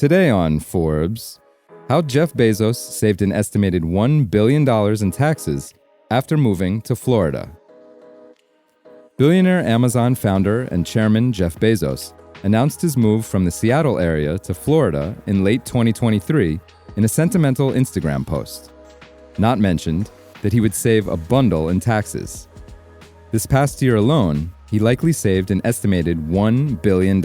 Today on Forbes, how Jeff Bezos saved an estimated $1 billion in taxes after moving to Florida. Billionaire Amazon founder and chairman Jeff Bezos announced his move from the Seattle area to Florida in late 2023 in a sentimental Instagram post. Not mentioned that he would save a bundle in taxes. This past year alone, he likely saved an estimated $1 billion.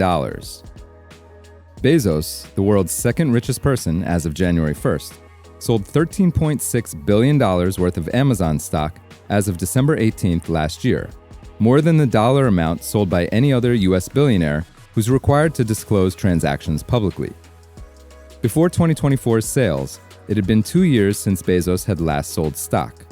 Bezos, the world's second richest person as of January 1st, sold $13.6 billion worth of Amazon stock as of December 18th last year, more than the dollar amount sold by any other U.S. billionaire who's required to disclose transactions publicly. Before 2024's sales, it had been 2 years since Bezos had last sold stock.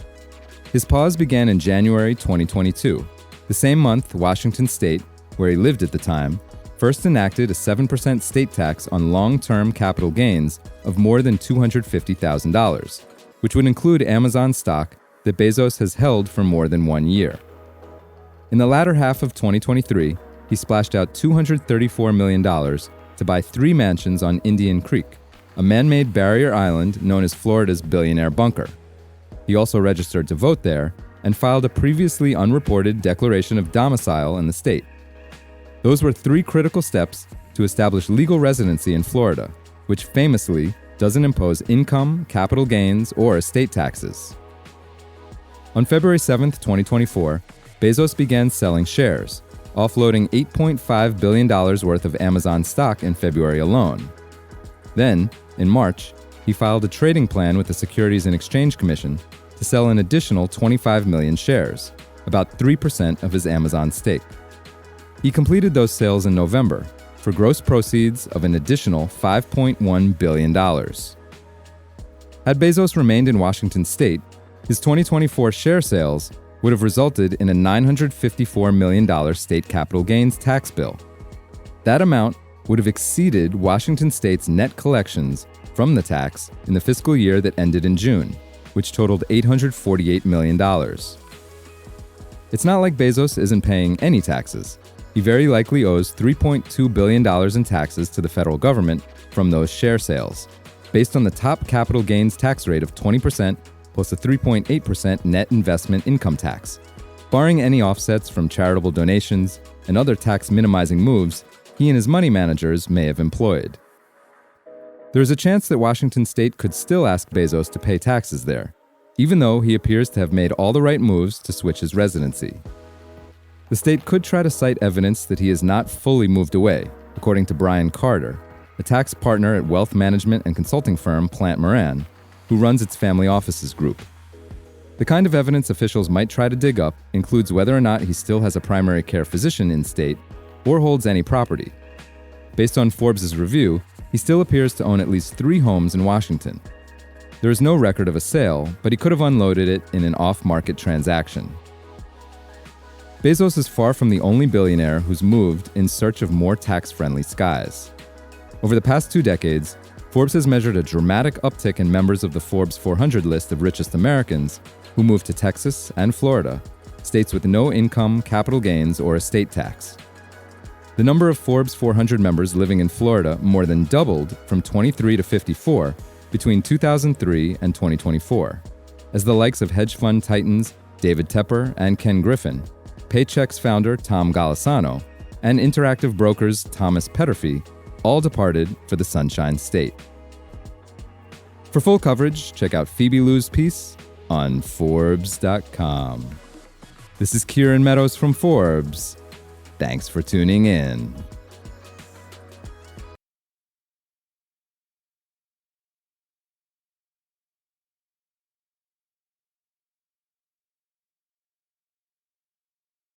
His pause began in January 2022, the same month Washington State, where he lived at the time, first enacted a 7% state tax on long-term capital gains of more than $250,000, which would include Amazon stock that Bezos has held for more than 1 year. In the latter half of 2023, he splashed out $234 million to buy 3 mansions on Indian Creek, a man-made barrier island known as Florida's billionaire bunker. He also registered to vote there and filed a previously unreported declaration of domicile in the state. Those were 3 critical steps to establish legal residency in Florida, which famously doesn't impose income, capital gains, or estate taxes. On February 7, 2024, Bezos began selling shares, offloading $8.5 billion worth of Amazon stock in February alone. Then, in March, he filed a trading plan with the Securities and Exchange Commission to sell an additional 25 million shares, about 3% of his Amazon stake. He completed those sales in November for gross proceeds of an additional $5.1 billion. Had Bezos remained in Washington state, his 2024 share sales would have resulted in a $954 million state capital gains tax bill. That amount would have exceeded Washington state's net collections from the tax in the fiscal year that ended in June, which totaled $848 million. It's not like Bezos isn't paying any taxes. He very likely owes $3.2 billion in taxes to the federal government from those share sales, based on the top capital gains tax rate of 20% plus a 3.8% net investment income tax, barring any offsets from charitable donations and other tax-minimizing moves he and his money managers may have employed. There's a chance that Washington state could still ask Bezos to pay taxes there, even though he appears to have made all the right moves to switch his residency. The state could try to cite evidence that he has not fully moved away, according to Brian Carter, a tax partner at wealth management and consulting firm Plant Moran, who runs its family offices group. The kind of evidence officials might try to dig up includes whether or not he still has a primary care physician in state or holds any property. Based on Forbes' review, he still appears to own at least 3 homes in Washington. There is no record of a sale, but he could have unloaded it in an off-market transaction. Bezos is far from the only billionaire who's moved in search of more tax-friendly skies. Over the past 2 decades, Forbes has measured a dramatic uptick in members of the Forbes 400 list of richest Americans who moved to Texas and Florida, states with no income, capital gains, or estate tax. The number of Forbes 400 members living in Florida more than doubled from 23 to 54 between 2003 and 2024, as the likes of hedge fund titans David Tepper and Ken Griffin, Paychex founder Tom Golisano, and Interactive Brokers Thomas Petterfy all departed for the Sunshine State. For full coverage, check out Phoebe Liu's piece on forbes.com. This is Kieran Meadows from Forbes. Thanks for tuning in.